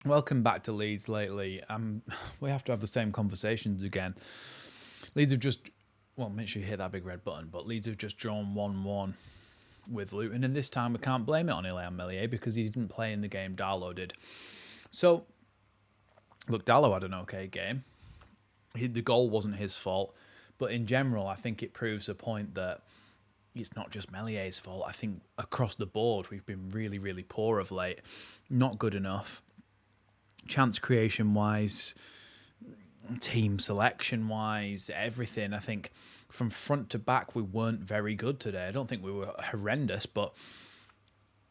Welcome back to Leeds Lately. We have to have the same conversations again. Leeds have just, well, make sure you hit that big red button, but Leeds have just drawn 1-1 with Luton, and this time we can't blame it on Ilya Melier because he didn't play in the game Darlow did. So, look, Darlow had an okay game. The goal wasn't his fault, but in general, I think it proves a point that it's not just Melier's fault. I think across the board, we've been really, really poor of late. Not good enough. Chance creation wise, team selection wise, everything. I think from front to back, we weren't very good today. I don't think we were horrendous, but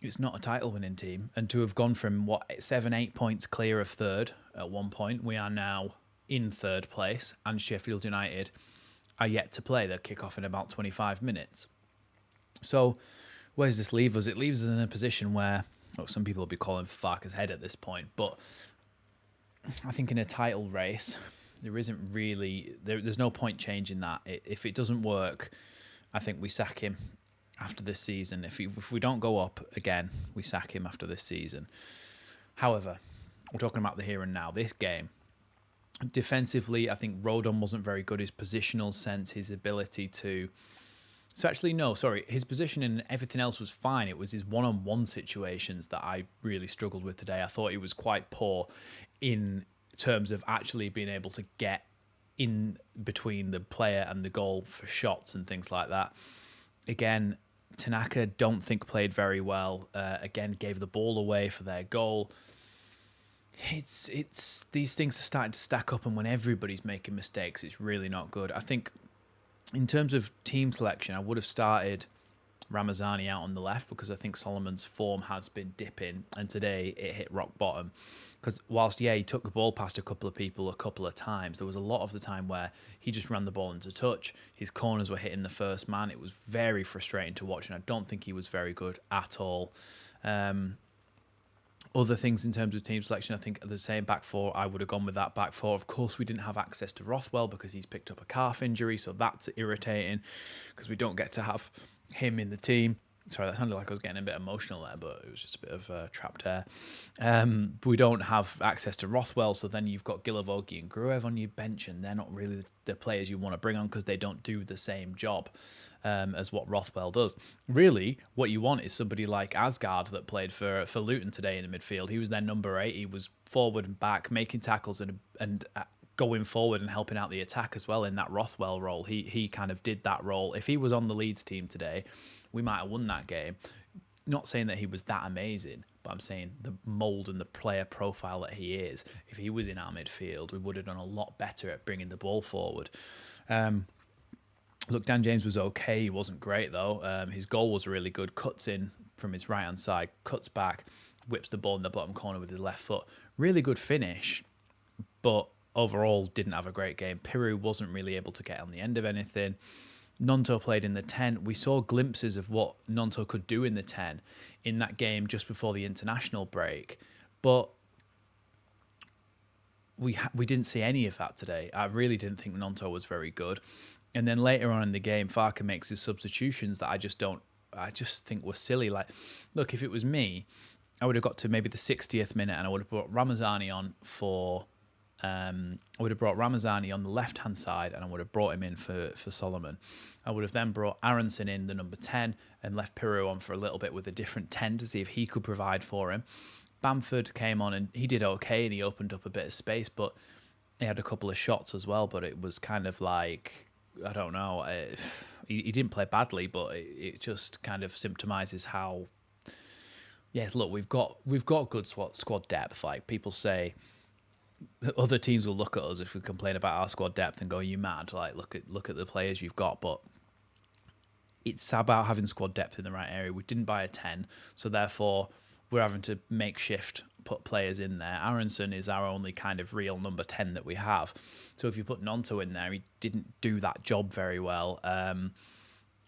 it's not a title winning team. And to have gone from 7-8 points clear of third at one point, we are now in third place, and Sheffield United are yet to play. They'll kick off in about 25 minutes. So where does this leave us? It leaves us in a position where, well, some people will be calling for Farke's head at this point, but I think in a title race, there isn't really there's no point changing that. If it doesn't work, I think we sack him after this season. If we don't go up again, we sack him after this season. However, we're talking about the here and now. This game, defensively, I think Rodon wasn't very good. His positional sense, his ability to... So actually, no, sorry. His positioning and everything else was fine. It was his one-on-one situations that I really struggled with today. I thought he was quite poor in terms of actually being able to get in between the player and the goal for shots and things like that. Again, Tanaka don't think played very well. Again, gave the ball away for their goal. It's these things are starting to stack up, and when everybody's making mistakes, it's really not good. I think in terms of team selection, I would have started Ramazani out on the left because I think Solomon's form has been dipping, and today it hit rock bottom. Because whilst, he took the ball past a couple of people a couple of times, there was a lot of the time where he just ran the ball into touch. His corners were hitting the first man. It was very frustrating to watch, and I don't think he was very good at all. Other things in terms of team selection, I think the same back four, I would have gone with that back four. Of course, we didn't have access to Rothwell because he's picked up a calf injury, so that's irritating because we don't get to have him in the team. Sorry, that sounded like I was getting a bit emotional there, but it was just a bit of trapped air. We don't have access to Rothwell, so then you've got Gilavogi and Gruev on your bench, and they're not really the players you want to bring on because they don't do the same job as what Rothwell does. Really, what you want is somebody like Asgard that played for Luton today in the midfield. He was their number 8. He was forward and back, making tackles and going forward and helping out the attack as well in that Rothwell role. He kind of did that role. If he was on the Leeds team today, we might have won that game. Not saying that he was that amazing, but I'm saying the mould and the player profile that he is, if he was in our midfield, we would have done a lot better at bringing the ball forward. Look, Dan James was okay. He wasn't great, though. His goal was really good. Cuts in from his right-hand side, cuts back, whips the ball in the bottom corner with his left foot. Really good finish, but overall didn't have a great game. Piru wasn't really able to get on the end of anything. Nonto played in the 10. We saw glimpses of what Nonto could do in the 10 in that game just before the international break, but we didn't see any of that today. I really didn't think Nonto was very good. And then later on in the game, Farke makes his substitutions that I just think were silly. Like, look, if it was me, I would have got to maybe the 60th minute and I would have brought Ramazani on for... I would have brought Ramazani on the left-hand side and I would have brought him in for Solomon. I would have then brought Aronson in, the number 10, and left Piru on for a little bit with a different 10 to see if he could provide for him. Bamford came on and he did okay and he opened up a bit of space, but he had a couple of shots as well, but it was kind of like, I don't know, he didn't play badly, but it just kind of symptomizes how, yes, look, we've got good squad depth. Like, people say, other teams will look at us if we complain about our squad depth and go, "Are you mad?" Like, look at the players you've got, but it's about having squad depth in the right area. We didn't buy a 10, so therefore we're having to makeshift put players in there. Aronson is our only kind of real number 10 that we have. So if you put Nonto in there, he didn't do that job very well.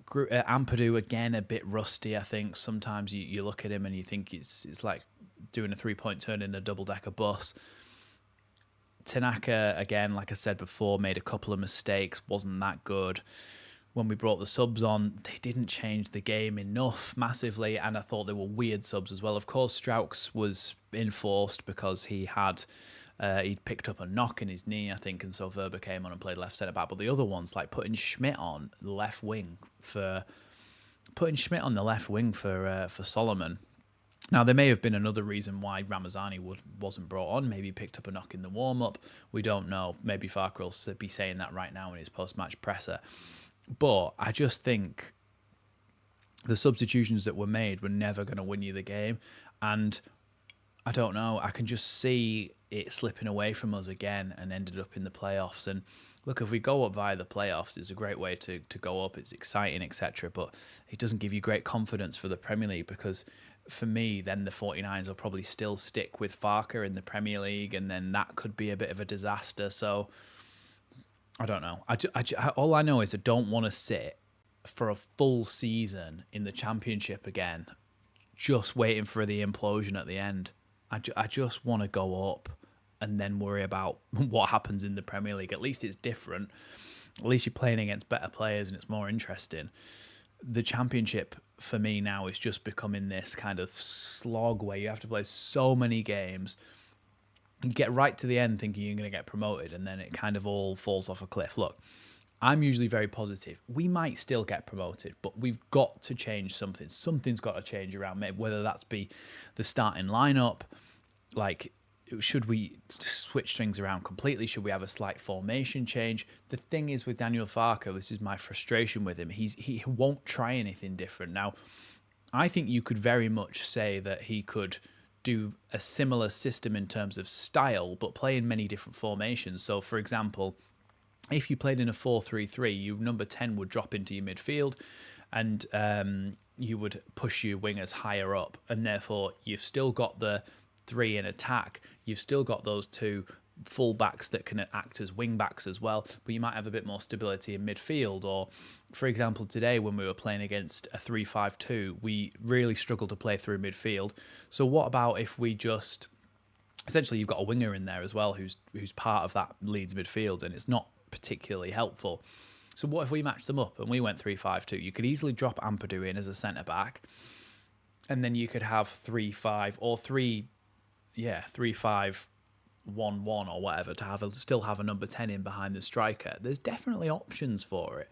Ampadu, again, a bit rusty, I think. Sometimes you look at him and you think it's like doing a 3-point turn in a double-decker bus. Tanaka, again, like I said before, made a couple of mistakes, wasn't that good. when we brought the subs on, they didn't change the game enough massively, and I thought they were weird subs as well. Of course, Strauch's was enforced because he'd picked up a knock in his knee, I think, and so Verba came on and played left centre back. But the other ones, like putting Schmidt on the left wing for Solomon. Now, there may have been another reason why Ramazani wasn't brought on. Maybe he picked up a knock in the warm-up. We don't know. Maybe Farke will be saying that right now in his post-match presser. But I just think the substitutions that were made were never going to win you the game. And I don't know. I can just see it slipping away from us again and ended up in the playoffs. And look, if we go up via the playoffs, it's a great way to go up. It's exciting, etc. But it doesn't give you great confidence for the Premier League, because for me, then the 49ers will probably still stick with Farke in the Premier League, and then that could be a bit of a disaster. So I don't know. All I know is I don't want to sit for a full season in the Championship again, just waiting for the implosion at the end. I just want to go up and then worry about what happens in the Premier League. At least it's different. At least you're playing against better players and it's more interesting. The Championship for me now is just becoming this kind of slog where you have to play so many games. You get right to the end thinking you're going to get promoted, and then it kind of all falls off a cliff. Look, I'm usually very positive. We might still get promoted, but we've got to change something. Something's got to change around, maybe whether that's be the starting lineup. Like, should we switch things around completely? Should we have a slight formation change? The thing is with Daniel Farke, this is my frustration with him. He won't try anything different. Now, I think you could very much say that he could do a similar system in terms of style, but play in many different formations. So, for example, if you played in a 4-3-3, your number 10 would drop into your midfield, and you would push your wingers higher up, and therefore you've still got the 3 in attack. You've still got those 2 full-backs that can act as wing-backs as well, but you might have a bit more stability in midfield. Or, for example, today when we were playing against a 3-5-2, we really struggled to play through midfield. So what about if we just... Essentially, you've got a winger in there as well who's part of that Leeds midfield, and it's not particularly helpful. So what if we matched them up and we went 3-5-2? You could easily drop Ampadu in as a centre-back, and then you could have 3-5 or 3-5-1-1 or whatever to still have a number 10 in behind the striker. There's definitely options for it.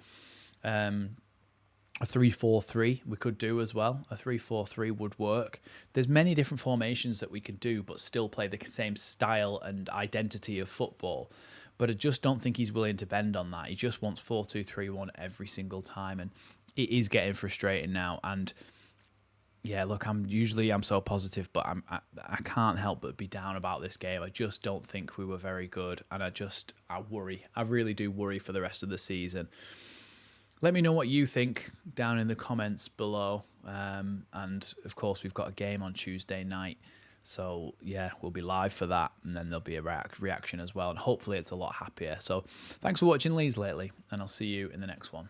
A 3-4-3 we could do as well. A 3-4-3 would work. There's many different formations that we could do, but still play the same style and identity of football. But I just don't think he's willing to bend on that. He just wants 4-2-3-1 every single time, and it is getting frustrating now. And yeah, look, I'm so positive, but I can't help but be down about this game. I just don't think we were very good, and I worry. I really do worry for the rest of the season. Let me know what you think down in the comments below. And of course, we've got a game on Tuesday night. So yeah, we'll be live for that, and then there'll be a reaction as well. And hopefully it's a lot happier. So thanks for watching Leeds Lately, and I'll see you in the next one.